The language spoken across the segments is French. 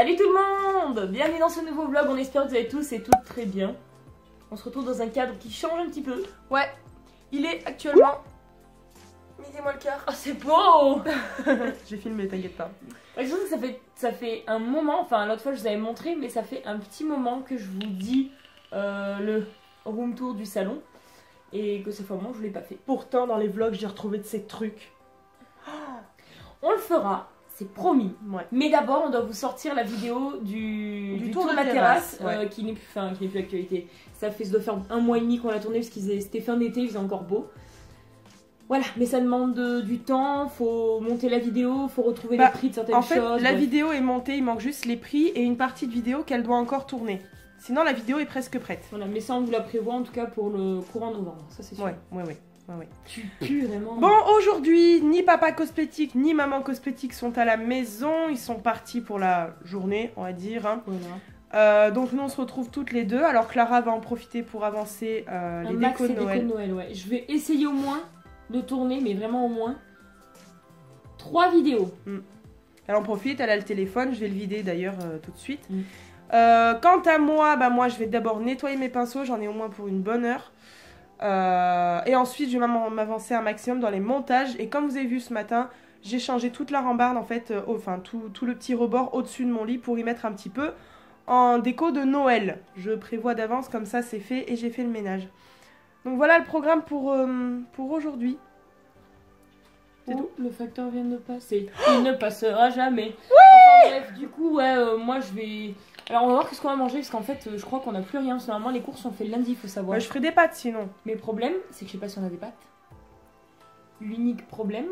Salut tout le monde! Bienvenue dans ce nouveau vlog, on espère que vous allez tous et toutes très bien. On se retrouve dans un cadre qui change un petit peu. Ouais, il est actuellement midi moins le quart. Oh c'est beau! J'ai filmé, t'inquiète pas. Je pense que ça fait un moment, enfin l'autre fois je vous avais montré, mais ça fait un petit moment que je vous dis le room tour du salon. Et que cette fois je ne l'ai pas fait. Pourtant dans les vlogs j'ai retrouvé de ces trucs. On le fera. C'est promis. Ouais. Mais d'abord, on doit vous sortir la vidéo du tour de la terrasse, ouais. qui n'est plus d'actualité. Ça doit faire un mois et demi qu'on l'a tourné parce que c'était fin d'été, il faisait encore beau. Voilà, mais ça demande du temps, faut monter la vidéo, faut retrouver les prix de certaines choses. En fait, la vidéo est montée, il manque juste les prix et une partie de vidéo qu'elle doit encore tourner. Sinon, la vidéo est presque prête. Voilà, mais ça, on vous la prévoit en tout cas pour le courant novembre, ça c'est sûr. Ouais. Tu pues vraiment. Bon, aujourd'hui, ni papa cosmétique ni maman cosmétique sont à la maison. Ils sont partis pour la journée, on va dire. Hein. Voilà. Donc nous, on se retrouve toutes les deux. Alors Clara va en profiter pour avancer les décos de Noël. Déco de Noël, ouais. Je vais essayer au moins de tourner, mais vraiment au moins 3 vidéos. Elle en profite, elle a le téléphone. Je vais le vider d'ailleurs tout de suite. Quant à moi, moi je vais d'abord nettoyer mes pinceaux. J'en ai au moins pour une bonne heure. Et ensuite je vais m'avancer un maximum dans les montages. Et comme vous avez vu ce matin, j'ai changé toute la rambarde en fait, tout le petit rebord au-dessus de mon lit pour y mettre un petit peu en déco de Noël. Je prévois d'avance, comme ça c'est fait et j'ai fait le ménage. Donc voilà le programme pour aujourd'hui. C'est tout. Le facteur vient de passer. Il ne passera jamais. Oui, enfin bref, du coup ouais, moi je vais... Alors on va voir ce qu'on va manger parce qu'en fait je crois qu'on n'a plus rien. Normalement les courses sont faites lundi, il faut savoir. Je ferai des pâtes sinon. Mais le problème c'est que je sais pas si on a des pâtes. L'unique problème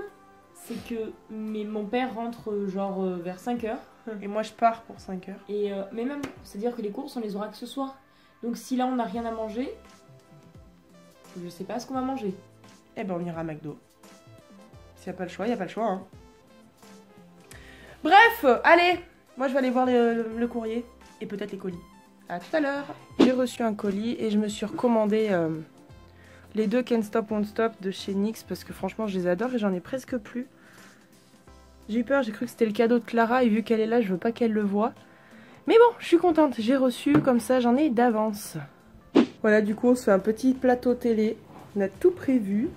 c'est que mon père rentre genre vers 5h. Et moi je pars pour 5h. Et mais même, c'est-à-dire que les courses on les aura que ce soir. Donc si là on n'a rien à manger, je sais pas ce qu'on va manger. Eh ben on ira à McDo. S'il n'y a pas le choix, il n'y a pas le choix. Hein. Bref, allez, moi je vais aller voir le courrier. Et peut-être les colis. À tout à l'heure. J'ai reçu un colis et je me suis recommandé les deux Can't Stop Won't Stop de chez NYX parce que franchement je les adore et j'en ai presque plus. J'ai eu peur, j'ai cru que c'était le cadeau de Clara et vu qu'elle est là, je veux pas qu'elle le voie. Mais bon, je suis contente, j'ai reçu comme ça, j'en ai d'avance. Voilà, du coup on se fait un petit plateau télé. On a tout prévu.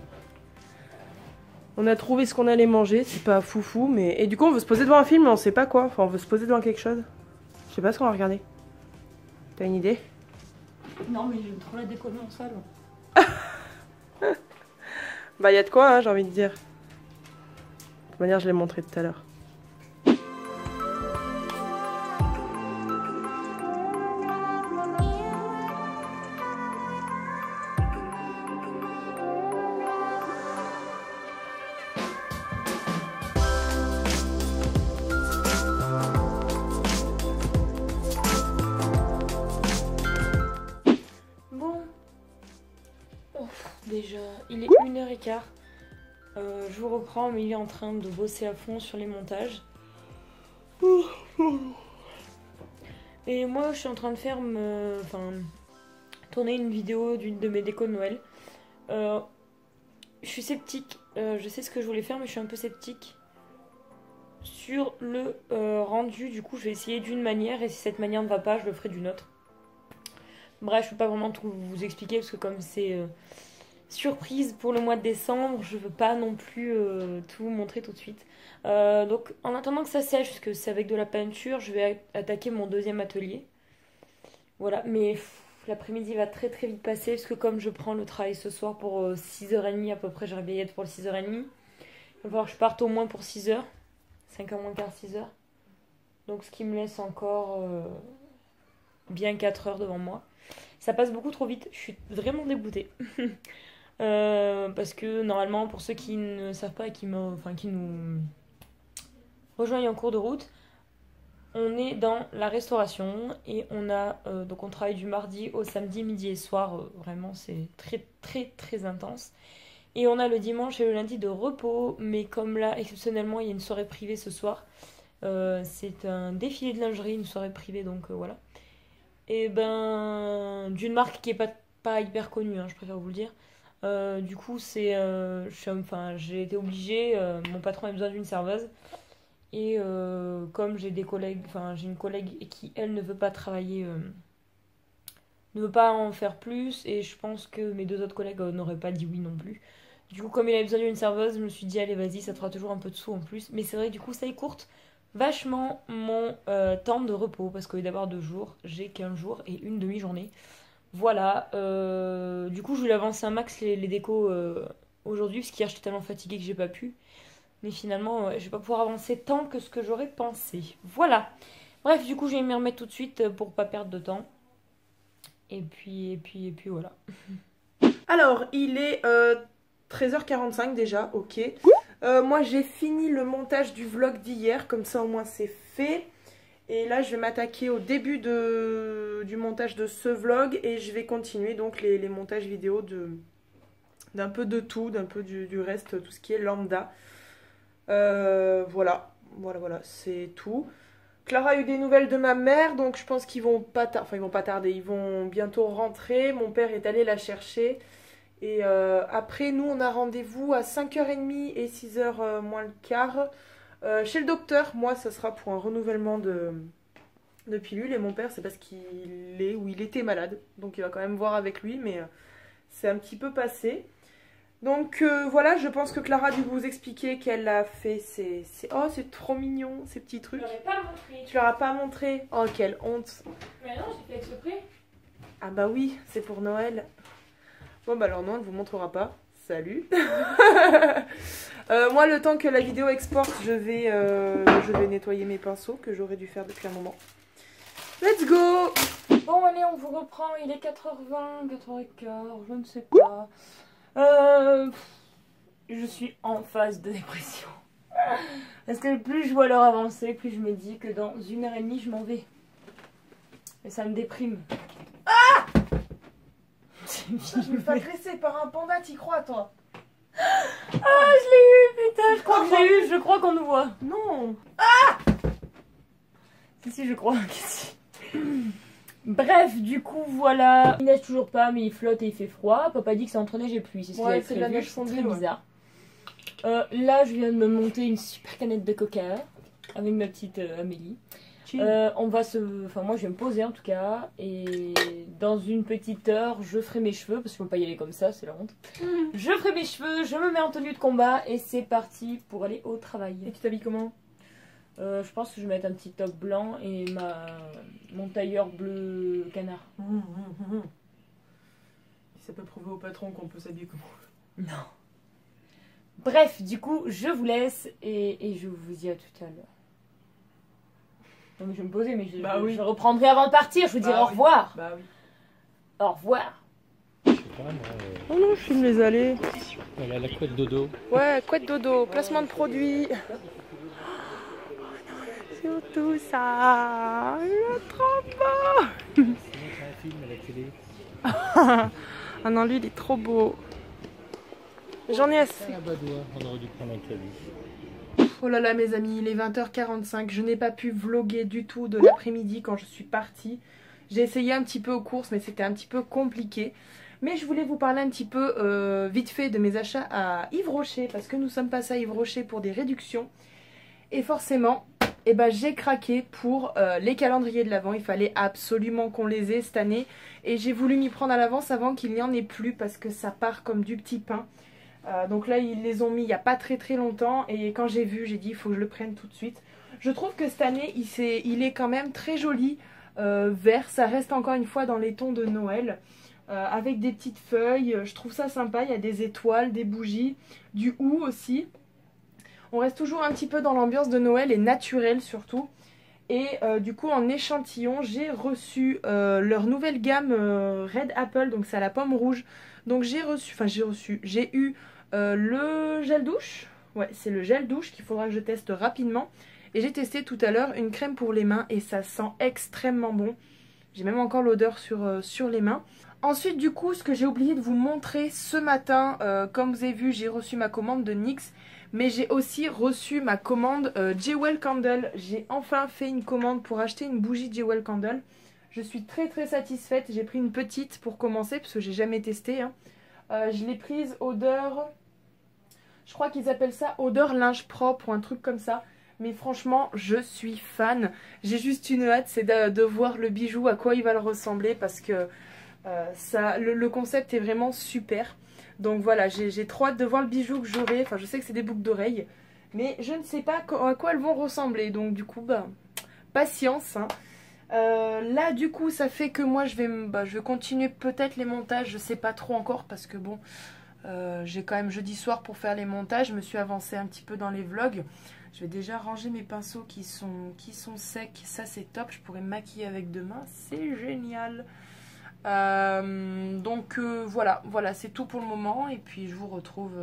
On a trouvé ce qu'on allait manger, c'est pas foufou, mais... Et du coup on veut se poser devant un film mais on sait pas quoi. Enfin on veut se poser devant quelque chose. Je sais pas ce qu'on va regarder. T'as une idée? Non, mais j'aime trop la déco de mon salon. Bah, y a de quoi, hein, j'ai envie de dire. De toute manière, je l'ai montré tout à l'heure. Déjà, il est 1h15. Je vous reprends, mais il est en train de bosser à fond sur les montages. Et moi, je suis en train de faire tourner une vidéo d'une de mes décos de Noël. Je suis sceptique. Je sais ce que je voulais faire, mais je suis un peu sceptique sur le rendu. Du coup, je vais essayer d'une manière, et si cette manière ne va pas, je le ferai d'une autre. Bref, je ne peux pas vraiment tout vous expliquer, parce que comme c'est... surprise pour le mois de décembre, je veux pas non plus tout vous montrer tout de suite. Donc en attendant que ça sèche, parce que c'est avec de la peinture, je vais attaquer mon deuxième atelier. Voilà, mais l'après-midi va très très vite passer, parce que comme je prends le travail ce soir pour 6h30 à peu près, j'ai réveillé pour le 6h30. Il va falloir que je parte au moins pour 6h. 5h moins quart, 6h. Donc ce qui me laisse encore bien 4 heures devant moi. Ça passe beaucoup trop vite, je suis vraiment dégoûtée. Parce que normalement, pour ceux qui ne savent pas et qui nous rejoignent en cours de route, on est dans la restauration et donc on travaille du mardi au samedi, midi et soir. Vraiment, c'est très très très intense. Et on a le dimanche et le lundi de repos, mais comme là, exceptionnellement, il y a une soirée privée ce soir. C'est un défilé de lingerie, une soirée privée, donc voilà. Et d'une marque qui est pas hyper connue, hein, je préfère vous le dire. Du coup, j'ai été obligée, mon patron a besoin d'une serveuse. Et comme j'ai des collègues, enfin j'ai une collègue qui elle ne veut pas travailler, ne veut pas en faire plus, et je pense que mes deux autres collègues n'auraient pas dit oui non plus. Du coup, comme il avait besoin d'une serveuse, je me suis dit allez vas-y, ça te fera toujours un peu de sous en plus. Mais c'est vrai, du coup ça écourte vachement mon temps de repos, parce qu'au lieu d'avoir 2 jours, j'ai qu'un jour et une demi-journée. Voilà, du coup je voulais avancer un max les décos aujourd'hui, parce qu'hier j'étais tellement fatiguée que j'ai pas pu. Mais finalement, je vais pas pouvoir avancer tant que ce que j'aurais pensé. Voilà. Bref, du coup, je vais m'y remettre tout de suite pour pas perdre de temps. Et puis voilà. Alors, il est 13h45 déjà, ok. Moi, j'ai fini le montage du vlog d'hier, comme ça au moins c'est fait. Et là, je vais m'attaquer au début du montage de ce vlog et je vais continuer donc les montages vidéo d'un peu de tout, d'un peu du reste, tout ce qui est lambda. Voilà, c'est tout. Clara a eu des nouvelles de ma mère, donc je pense qu'ils vont pas tarder, enfin ils vont pas tarder, ils vont bientôt rentrer. Mon père est allé la chercher. Et après, nous, on a rendez-vous à 5h30 et 6h moins le quart chez le docteur. Moi, ça sera pour un renouvellement de pilules. Et mon père, c'est parce qu'il est ou il était malade. Donc il va quand même voir avec lui, mais c'est un petit peu passé. Donc voilà, je pense que Clara a dû vous expliquer qu'elle a fait Oh, c'est trop mignon, ces petits trucs. Je leur ai pas montré. Tu leur as pas montré? Oh, quelle honte. Mais non, j'ai fait exprès. Ah bah oui, c'est pour Noël. Bon bah alors non, elle vous montrera pas. Salut. Moi, le temps que la vidéo exporte, je vais nettoyer mes pinceaux que j'aurais dû faire depuis un moment. Let's go. Bon allez, on vous reprend, il est 4h20, 4h15, je ne sais pas. Je suis en phase de dépression. Parce que plus je vois l'heure avancer, plus je me dis que dans 1h30 je m'en vais. Et ça me déprime. Ah, je me fais agresser par un panda, t'y crois toi? Ah, je l'ai eu, putain, je crois que je l'ai eu, je crois qu'on nous voit. Non. Ah, si, je crois. Bref, du coup, voilà. Il neige toujours pas, mais il flotte et il fait froid. Papa dit que c'est entre neige et pluie, c'est ce qu'il avait c'est de la prévu. neige fondue, très bizarre. Là, je viens de me monter une super canette de coca avec ma petite Amélie. On va Enfin, moi, je vais me poser en tout cas. Et dans une petite heure, je ferai mes cheveux, parce qu'on ne peut pas y aller comme ça, c'est la honte. Je ferai mes cheveux, je me mets en tenue de combat et c'est parti pour aller au travail. Et tu t'habilles comment? Je pense que je vais mettre un petit top blanc et mon tailleur bleu canard. Ça peut prouver au patron qu'on peut s'habiller comme on veut. Non. Bref, du coup, je vous laisse et je vous dis à tout à l'heure. Non mais je vais me poser, mais je reprendrai avant de partir, je vous dirai au revoir. Bah oui. Au revoir. Je sais pas, moi, Oh non, je filme les allées. voilà, la couette dodo. Ouais, couette dodo, placement de produit. Surtout ça, il est trop beau. Sinon, c'est un film à la télé. Ah non, lui il est trop beau. J'en ai assez. C'est un badois, on aurait dû prendre un caddie. Oh là là mes amis, il est 20h45, je n'ai pas pu vlogger du tout de l'après-midi quand je suis partie. J'ai essayé un petit peu aux courses mais c'était un petit peu compliqué. Mais je voulais vous parler un petit peu vite fait de mes achats à Yves Rocher parce que nous sommes passés à Yves Rocher pour des réductions. Et forcément, eh ben, j'ai craqué pour les calendriers de l'Avent. Il fallait absolument qu'on les ait cette année. Et j'ai voulu m'y prendre à l'avance avant qu'il n'y en ait plus parce que ça part comme du petit pain. Donc là, ils les ont mis il n'y a pas très longtemps. Et quand j'ai vu, j'ai dit il faut que je le prenne tout de suite. Je trouve que cette année, il est quand même très joli. Vert, ça reste encore une fois dans les tons de Noël. Avec des petites feuilles, je trouve ça sympa. Il y a des étoiles, des bougies, du hou aussi. On reste toujours un petit peu dans l'ambiance de Noël et naturel surtout. Et du coup en échantillon j'ai reçu leur nouvelle gamme Red Apple, donc c'est à la pomme rouge. Donc j'ai eu le gel douche. Ouais, c'est le gel douche qu'il faudra que je teste rapidement. Et j'ai testé tout à l'heure une crème pour les mains et ça sent extrêmement bon. J'ai même encore l'odeur sur les mains. Ensuite du coup ce que j'ai oublié de vous montrer ce matin, comme vous avez vu j'ai reçu ma commande de NYX. Mais j'ai aussi reçu ma commande Jewel Candle. J'ai enfin fait une commande pour acheter une bougie Jewel Candle. Je suis très satisfaite. J'ai pris une petite pour commencer parce que j'ai jamais testé. Hein. Je l'ai prise odeur... Je crois qu'ils appellent ça odeur linge propre ou un truc comme ça. Mais franchement, je suis fan. J'ai juste une hâte, c'est de voir le bijou, à quoi il va le ressembler, parce que le concept est vraiment super. Donc voilà, j'ai trop hâte de voir le bijou que j'aurai. Enfin, je sais que c'est des boucles d'oreilles, mais je ne sais pas à quoi elles vont ressembler. Donc du coup, bah, patience, hein. Là du coup ça fait que moi je vais continuer peut-être les montages, je sais pas trop encore parce que bon j'ai quand même jeudi soir pour faire les montages, je me suis avancée un petit peu dans les vlogs. Je vais déjà ranger mes pinceaux qui sont secs, ça c'est top, je pourrais me maquiller avec demain, c'est génial. Donc voilà c'est tout pour le moment et puis je vous retrouve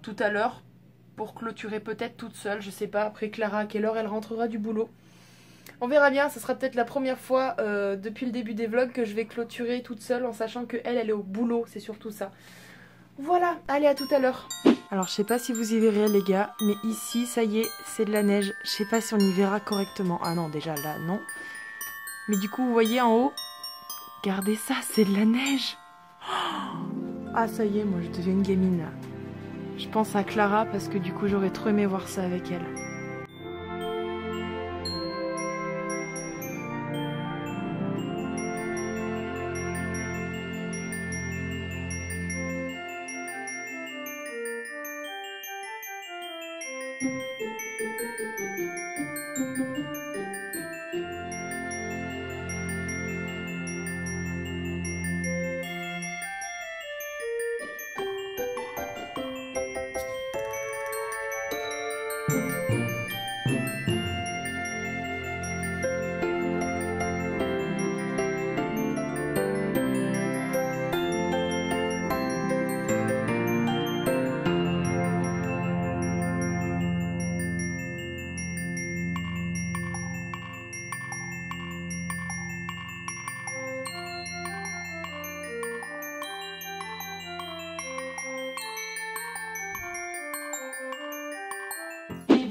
tout à l'heure pour clôturer peut-être toute seule, je sais pas après Clara à quelle heure elle rentrera du boulot. On verra bien, ce sera peut-être la première fois depuis le début des vlogs que je vais clôturer toute seule en sachant que elle est au boulot, c'est surtout ça. Voilà, allez à tout à l'heure. Alors je sais pas si vous y verrez les gars, mais ici ça y est, c'est de la neige. Je sais pas si on y verra correctement. Ah non, déjà là non. Mais du coup vous voyez en haut, regardez ça, c'est de la neige. Ah ça y est, moi je deviens une gamine là. Je pense à Clara parce que du coup j'aurais trop aimé voir ça avec elle.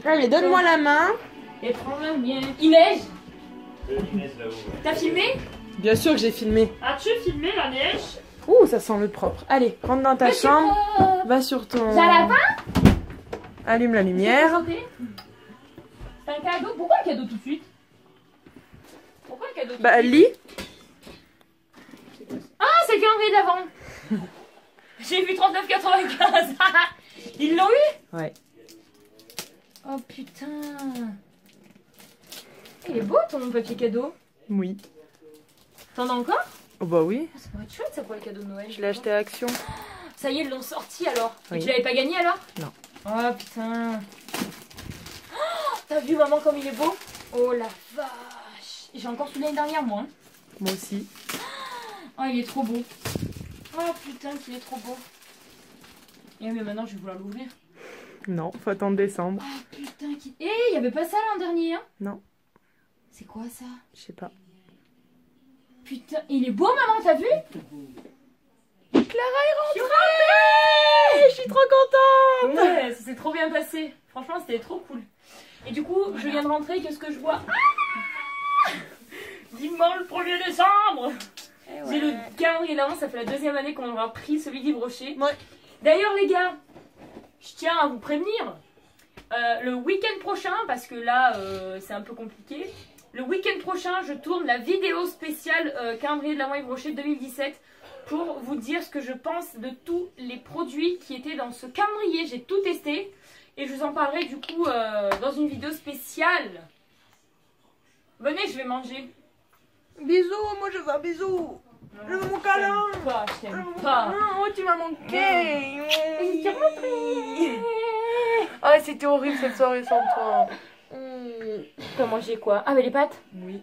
Allez, donne-moi la main. Et prends-la bien. Il neige. T'as filmé? Bien sûr que j'ai filmé. As-tu filmé la neige? Ouh, ça sent le propre. Allez, rentre dans ta chambre. Va sur ton... J'ai un lapin? Allume la lumière. C'est un cadeau? Pourquoi le cadeau tout de suite? Pourquoi le cadeau tout de Bah, suite? lis. Ah, c'est le calendrier d'avant. J'ai vu 39,95. Ils l'ont eu? Ouais. Oh putain. Il est beau ton papier cadeau. Oui. T'en as encore? Oh bah oui. Ça pourrait être chouette ça pour les cadeaux de Noël. Je l'ai acheté à Action. Ça y est, ils l'ont sorti alors. Oui. Et tu l'avais pas gagné alors? Non. Oh putain. Oh, t'as vu maman comme il est beau? Oh la vache. J'ai encore celui l'année dernière moi. Hein. Moi aussi. Oh il est trop beau. Oh putain qu'il est trop beau. Et mais maintenant je vais vouloir l'ouvrir. Non, faut attendre décembre. Oh putain qu'il... Eh, il y avait pas ça l'an dernier hein? Non. C'est quoi ça? Je sais pas. Putain, il est beau maman, t'as vu? Clara est rentrée! Je suis trop contente! Ouais, ça s'est trop bien passé. Franchement, c'était trop cool. Et du coup, je viens de rentrer, qu'est-ce que je vois? Ah, vivement le 1er décembre! J'ai le calendrier d'avance, ça fait la deuxième année qu'on aura pris celui d'Yves Rocher. Ouais. D'ailleurs, les gars, je tiens à vous prévenir. Le week-end prochain, parce que là, c'est un peu compliqué. Le week-end prochain, je tourne la vidéo spéciale calendrier de l'Avent Yves Rocher 2017 pour vous dire ce que je pense de tous les produits qui étaient dans ce calendrier. J'ai tout testé et je vous en parlerai du coup dans une vidéo spéciale. Venez, je vais manger. Bisous, moi je veux un bisou. Je veux mon câlin. Je t'aime pas. Oh, tu m'as manqué. Ah, c'était horrible cette soirée sans toi. T'as mangé quoi? Ah, mais les pâtes? Oui.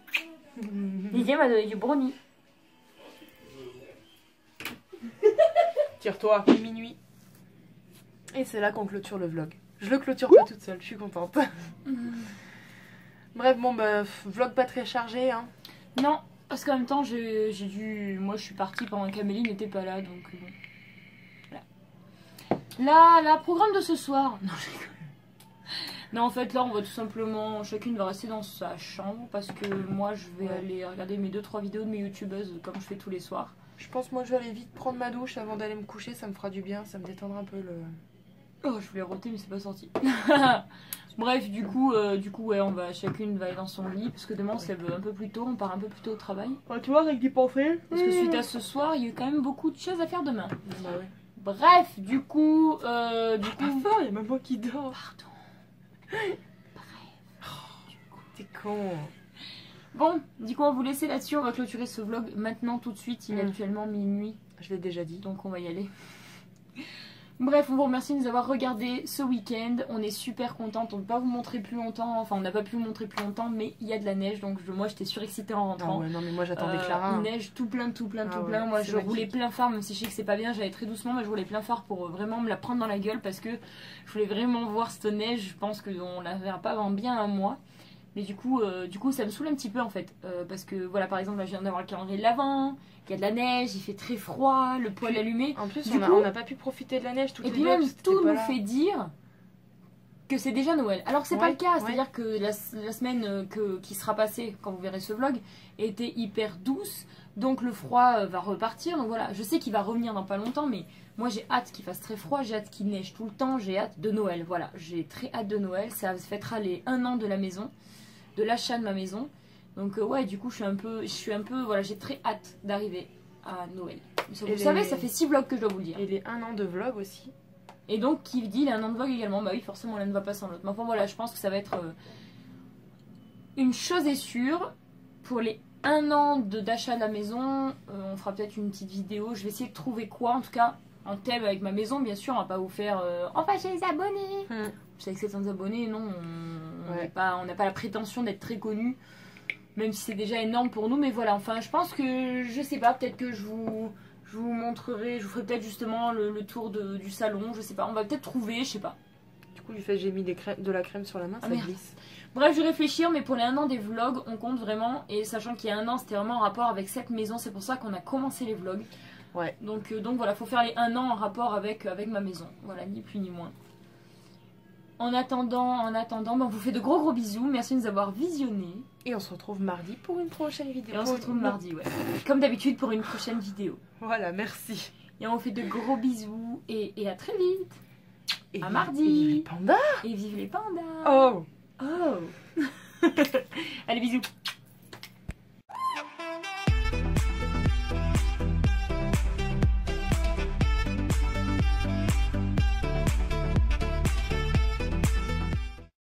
Didier m'a donné du brownie. Tire-toi. Minuit. Et c'est là qu'on clôture le vlog. Je le clôture pas toute seule, je suis contente. Bref, bon bah, vlog pas très chargé, hein. Non, parce qu'en même temps, j'ai dû... Moi, je suis partie pendant qu'Amélie n'était pas là, donc bon. Voilà. La programme de ce soir... Non, je rigole. Non, en fait, là, on va tout simplement... Chacune va rester dans sa chambre, parce que moi, je vais aller regarder mes 2-3 vidéos de mes youtubeuses, comme je fais tous les soirs. Je pense moi je vais aller vite prendre ma douche avant d'aller me coucher, ça me fera du bien, ça me détendra un peu Oh, je voulais roter mais c'est pas sorti. Bref, du coup, ouais, chacune va aller dans son lit parce que demain on se lève un peu plus tôt, on part un peu plus tôt au travail. Tu vois, avec des pensées. Parce que suite à ce soir, il y a quand même beaucoup de choses à faire demain. Bah ouais. Bref, du coup, Pas fort, il y a même moi qui dors. Pardon. T'es con. Bon, du coup, on va vous laisser là-dessus. On va clôturer ce vlog maintenant, tout de suite. Il est actuellement minuit, Je l'ai déjà dit. donc on va y aller. Bref, on vous remercie de nous avoir regardé ce week-end. On est super contente. On ne peut pas vous montrer plus longtemps. Enfin, on n'a pas pu vous montrer plus longtemps, mais il y a de la neige. Donc, moi, j'étais surexcitée en rentrant. Ah ouais, non, mais moi j'attendais Clara. Il neige tout plein, tout plein, Ah tout ouais, plein. Moi, c'est je roulais magique. plein phare, même si je sais que c'est pas bien. J'allais très doucement, mais je roulais plein phare pour vraiment me la prendre dans la gueule parce que je voulais vraiment voir cette neige. Je pense qu'on la verra pas avant bien un mois. Mais du coup, ça me saoule un petit peu en fait. Parce que voilà, par exemple, là, je viens d'avoir le calendrier de l'avant. Il y a de la neige, il fait très froid, le poêle allumé. En plus, Du coup- on n'a pas pu profiter de la neige toutes Et les puis deux, même, parce que tout t'étais pas nous là. fait dire que c'est déjà Noël. Alors que c'est pas Ouais, le cas. ouais. C'est-à-dire que la semaine qui sera passée, quand vous verrez ce vlog, était hyper douce. Donc le froid va repartir. Donc voilà, je sais qu'il va revenir dans pas longtemps, mais moi j'ai hâte qu'il fasse très froid, j'ai hâte qu'il neige tout le temps, j'ai hâte de Noël. Voilà, j'ai très hâte de Noël. Ça fêtera les 1 an de la maison, de l'achat de ma maison. Donc ouais, du coup je suis un peu, voilà, j'ai très hâte d'arriver à Noël. Vous savez, ça fait 6 vlogs que je dois vous le dire. Et les 1 an de vlog aussi. Et donc, qui dit, il a un an de vlog également. Bah oui, forcément, l'un ne va pas sans l'autre. Mais enfin, voilà, je pense que ça va être une chose est sûre. Pour les 1 an d'achat de la maison, on fera peut-être une petite vidéo. Je vais essayer de trouver quoi, en tout cas, en thème avec ma maison, bien sûr. On va pas vous faire on va chez les abonnés. C'est avec 700 abonnés, non. On n'a pas la prétention d'être très connus. Même si c'est déjà énorme pour nous. Mais voilà, enfin, je pense que, je sais pas, peut-être que je vous montrerai, je vous ferai peut-être justement le tour du salon, je sais pas, on va peut-être trouver, je sais pas. Du coup, lui fait j'ai mis de la crème sur la main, ça merde. glisse. Bref, je vais réfléchir, mais pour les 1 an des vlogs, on compte vraiment, et sachant qu'il y a 1 an, c'était vraiment en rapport avec cette maison, c'est pour ça qu'on a commencé les vlogs. Ouais. Donc voilà, faut faire les 1 an en rapport avec ma maison, voilà, ni plus ni moins. En attendant, on vous fait de gros bisous, merci de nous avoir visionnés. Et on se retrouve mardi pour une prochaine vidéo. Et on se retrouve mardi, ouais. Comme d'habitude pour une prochaine vidéo. Voilà, merci. Et on vous fait de gros bisous et à très vite. Et à mardi. Et vive les pandas. Et vive les pandas. Oh. Oh. Allez, bisous.